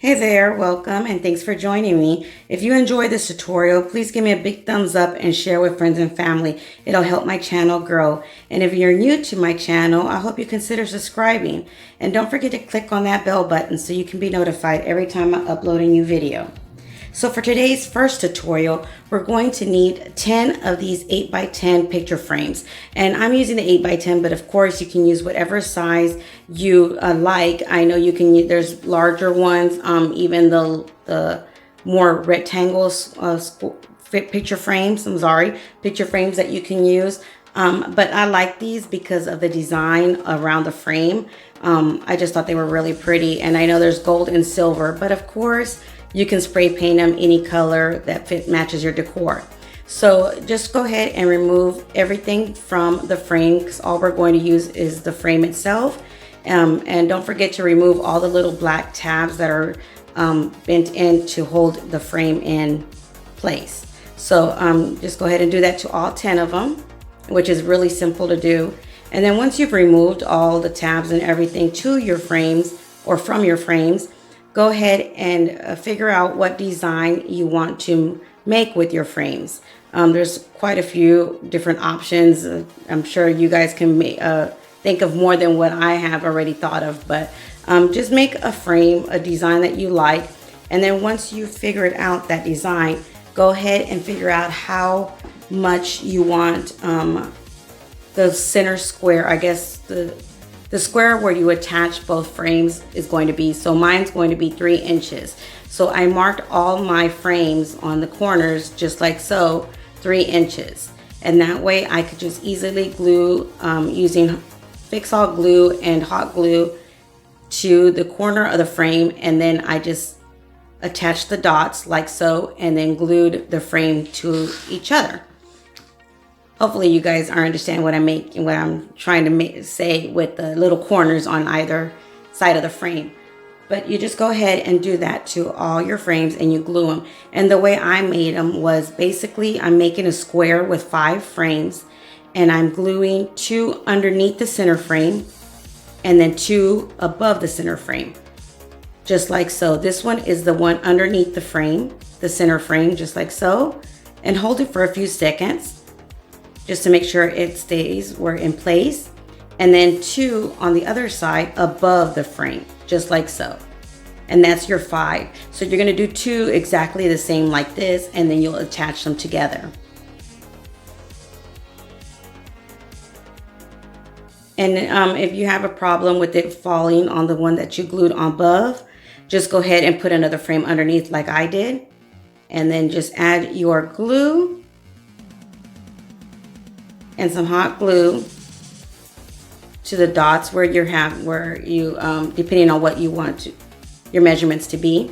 Hey there, welcome and thanks for joining me. If you enjoyed this tutorial, please give me a big thumbs up and share with friends and family. It'll help my channel grow. And if you're new to my channel, I hope you consider subscribing. And don't forget to click on that bell button so you can be notified every time I upload a new video. So for today's first tutorial, we're going to need 10 of these 8x10 picture frames. And I'm using the 8x10, but of course you can use whatever size you like. I know you can use, there's larger ones, even the more rectangles, picture frames, picture frames that you can use. But I like these because of the design around the frame. I just thought they were really pretty. And I know there's gold and silver, but of course, you can spray paint them any color that matches your decor. So just go ahead and remove everything from the frame because all we're going to use is the frame itself. And don't forget to remove all the little black tabs that are bent in to hold the frame in place. So just go ahead and do that to all 10 of them, which is really simple to do. And then once you've removed all the tabs and everything to your frames or from your frames, go ahead and figure out what design you want to make with your frames. There's quite a few different options. I'm sure you guys can think of more than what I have already thought of, but just make a frame, a design that you like. And then once you figure it out, that design, go ahead and figure out how much you want the center square, I guess the square where you attach both frames is going to be. So mine's going to be 3 inches. So I marked all my frames on the corners just like so, 3 inches. And that way I could just easily glue using fix-all glue and hot glue to the corner of the frame. And then I just attached the dots like so and then glued the frame to each other. Hopefully you guys are understand what I'm trying to say with the little corners on either side of the frame. But you just go ahead and do that to all your frames and you glue them. And the way I made them was basically I'm making a square with 5 frames and I'm gluing 2 underneath the center frame and then 2 above the center frame. Just like so. This one is the one underneath the frame, the center frame, just like so. And hold it for a few seconds, just to make sure it stays where in place. And then 2 on the other side above the frame, just like so. And that's your 5. So you're gonna do 2 exactly the same like this, and then you'll attach them together. And if you have a problem with it falling on the one that you glued on above, just go ahead and put another frame underneath like I did. And then just add your glue and some hot glue to the dots where you depending on what you want your measurements to be,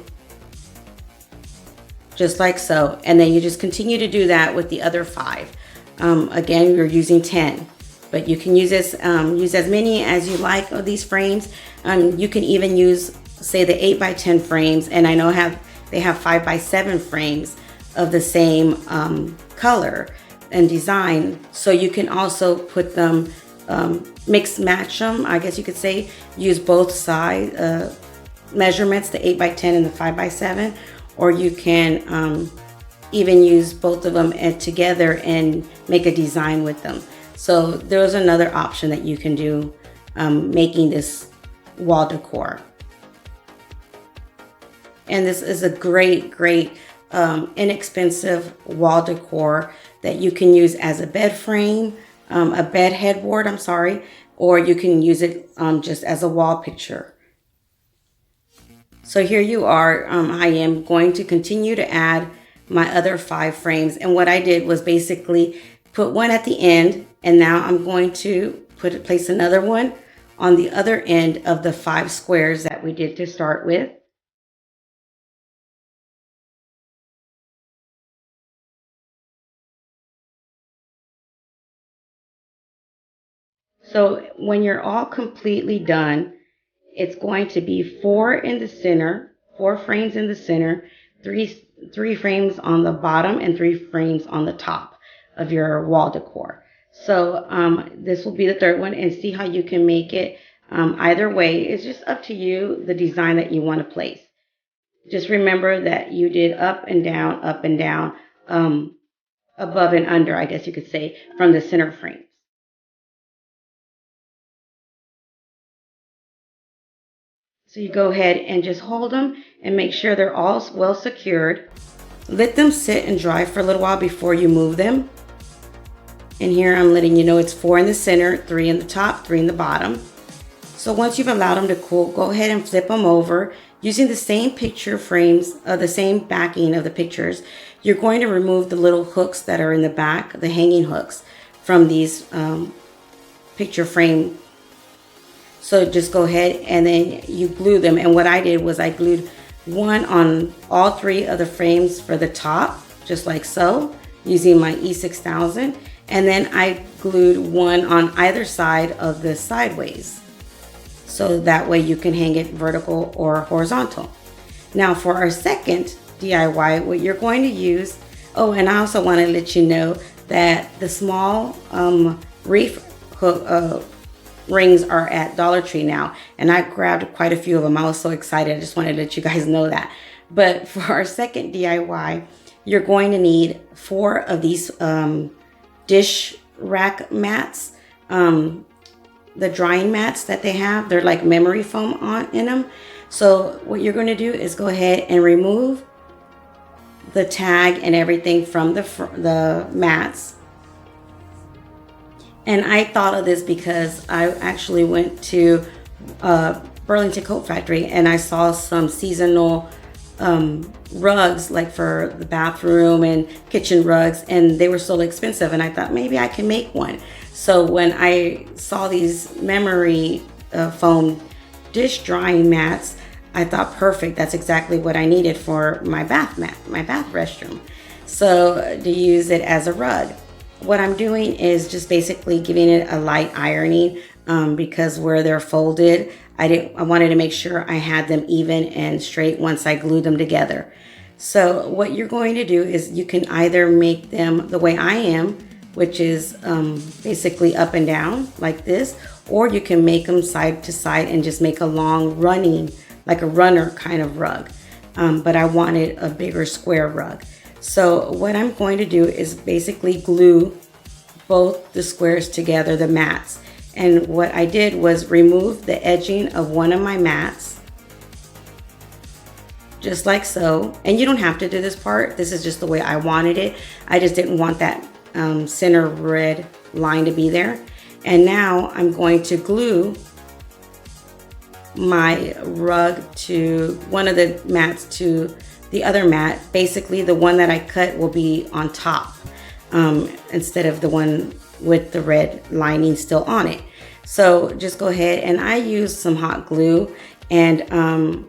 just like so. And then you just continue to do that with the other 5. Again, you're using 10, but you can use as many as you like of these frames. You can even use, say, the 8x10 frames, and I know they have 5x7 frames of the same color and design. So you can also put them, mix match them, I guess you could say, use both side measurements, the 8x10 and the 5x7, or you can even use both of them together and make a design with them. So there's another option that you can do making this wall decor. And this is a great inexpensive wall decor that you can use as a bed frame, a bed headboard, or you can use it just as a wall picture. So here you are. I am going to continue to add my other 5 frames. And what I did was basically put one at the end, and now I'm going to place another one on the other end of the 5 squares that we did to start with. So when you're all completely done, it's going to be 4 in the center, 4 frames in the center, three frames on the bottom, and 3 frames on the top of your wall decor. So this will be the third one, and see how you can make it either way. It's just up to you, the design that you want to place. Just remember that you did up and down, above and under, I guess you could say, from the center frames. So you go ahead and just hold them and make sure they're all well secured. Let them sit and dry for a little while before you move them. And here I'm letting you know it's 4 in the center, 3 in the top, 3 in the bottom. So once you've allowed them to cool, go ahead and flip them over. Using the same picture frames, the same backing of the pictures, you're going to remove the little hooks that are in the back, the hanging hooks from these picture frame. So just go ahead and then you glue them. And what I did was I glued one on all 3 of the frames for the top, just like so, using my E6000. And then I glued one on either side of the sideways. So that way you can hang it vertical or horizontal. Now for our second DIY, what you're going to use, oh, and I also want to let you know that the small reef hook rings are at Dollar Tree now, and I grabbed quite a few of them. I was so excited. I just wanted to let you guys know that. But for our second DIY, you're going to need 4 of these dish rack mats. The drying mats that they have, they're like memory foam in them. So what you're going to do is go ahead and remove the tag and everything from the mats. And I thought of this because I actually went to Burlington Coat Factory and I saw some seasonal rugs, like for the bathroom and kitchen rugs, and they were so expensive, and I thought maybe I can make one. So when I saw these memory foam dish drying mats, I thought perfect, that's exactly what I needed for my bath mat, my bath restroom. So to use it as a rug, what I'm doing is just basically giving it a light ironing, because where they're folded, I wanted to make sure I had them even and straight once I glued them together. So what you're going to do is you can either make them the way I am, which is basically up and down like this, or you can make them side to side and just make a long running, like a runner kind of rug. But I wanted a bigger square rug. So what I'm going to do is basically glue both the squares together, the mats. And what I did was remove the edging of one of my mats, just like so. And you don't have to do this part. This is just the way I wanted it. I just didn't want that center red line to be there. And now I'm going to glue my rug to one of the mats to the other mat. Basically, the one that I cut will be on top instead of the one with the red lining still on it. So just go ahead, and I use some hot glue, and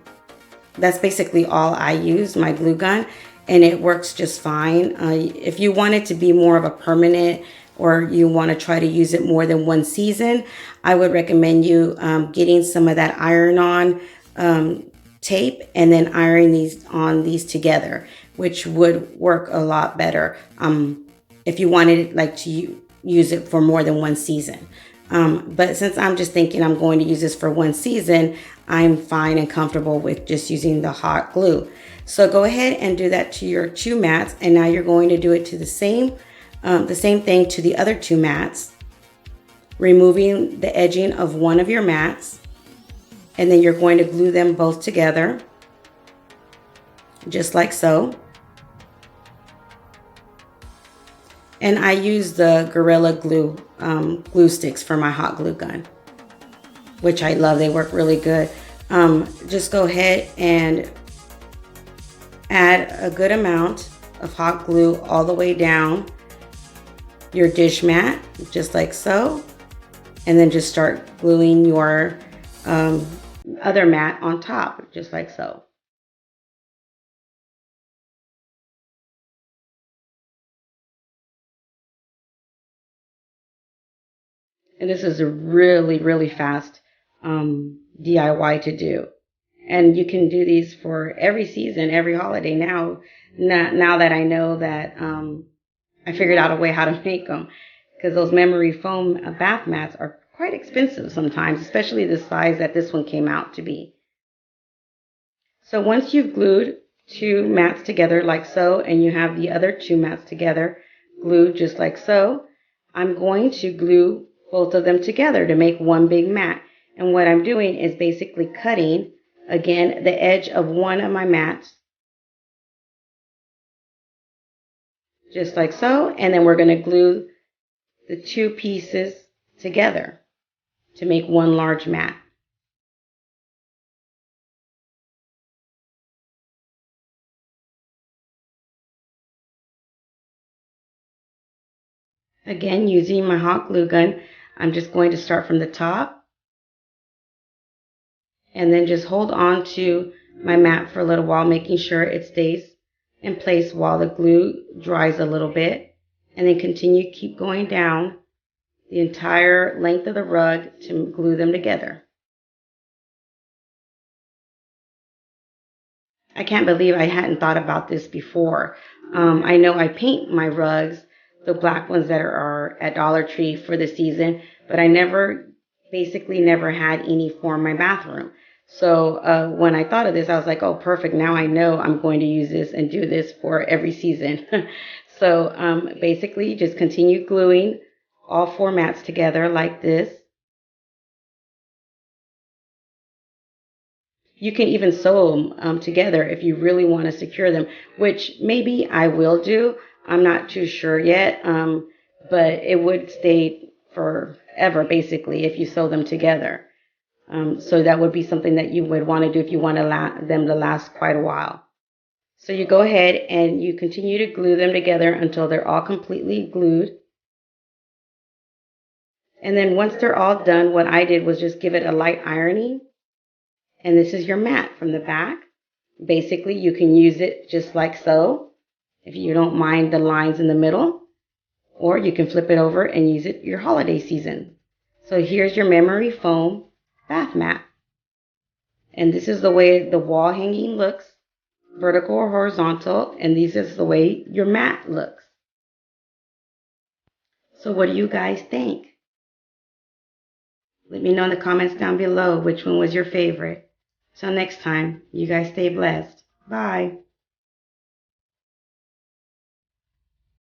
that's basically all I use, my glue gun, and it works just fine. If you want it to be more of a permanent, or you want to try to use it more than one season, I would recommend you getting some of that iron-on tape and then ironing these together, which would work a lot better if you wanted to use it for more than one season. But since I'm just thinking I'm going to use this for one season, I'm fine and comfortable with just using the hot glue. So go ahead and do that to your 2 mats, and now you're going to do it to the same thing to the other 2 mats, removing the edging of one of your mats, and then you're going to glue them both together, just like so. And I use the Gorilla Glue glue sticks for my hot glue gun, which I love. They work really good. Just go ahead and add a good amount of hot glue all the way down your dish mat, just like so. And then just start gluing your other mat on top, just like so. And this is a really, really fast DIY to do. And you can do these for every season, every holiday now. Now that I know that I figured out a way how to make them. Because those memory foam bath mats are quite expensive sometimes, especially the size that this one came out to be. So once you've glued two mats together like so, and you have the other two mats together glued just like so, I'm going to glue both of them together to make one big mat. And what I'm doing is basically cutting, again, the edge of one of my mats, just like so, and then we're going to glue the two pieces together to make one large mat. Again, using my hot glue gun, I'm just going to start from the top and then just hold on to my mat for a little while, making sure it stays in place while the glue dries a little bit, and then keep going down the entire length of the rug to glue them together. I can't believe I hadn't thought about this before. I know I paint my rugs, the black ones that are at Dollar Tree for the season, but I basically never had any for my bathroom. So when I thought of this, I was like, oh, perfect. Now I know I'm going to use this and do this for every season. So basically just continue gluing all four mats together like this. You can even sew them together if you really want to secure them, which maybe I will do. I'm not too sure yet, but it would stay forever, basically, if you sew them together. So that would be something that you would want to do if you want them to last quite a while. So you go ahead and you continue to glue them together until they're all completely glued. And then once they're all done, what I did was just give it a light ironing. And this is your mat from the back. Basically, you can use it just like so, if you don't mind the lines in the middle, or you can flip it over and use it your holiday season. So here's your memory foam bath mat. And this is the way the wall hanging looks, vertical or horizontal, and this is the way your mat looks. So what do you guys think? Let me know in the comments down below which one was your favorite. Till next time, you guys stay blessed. Bye.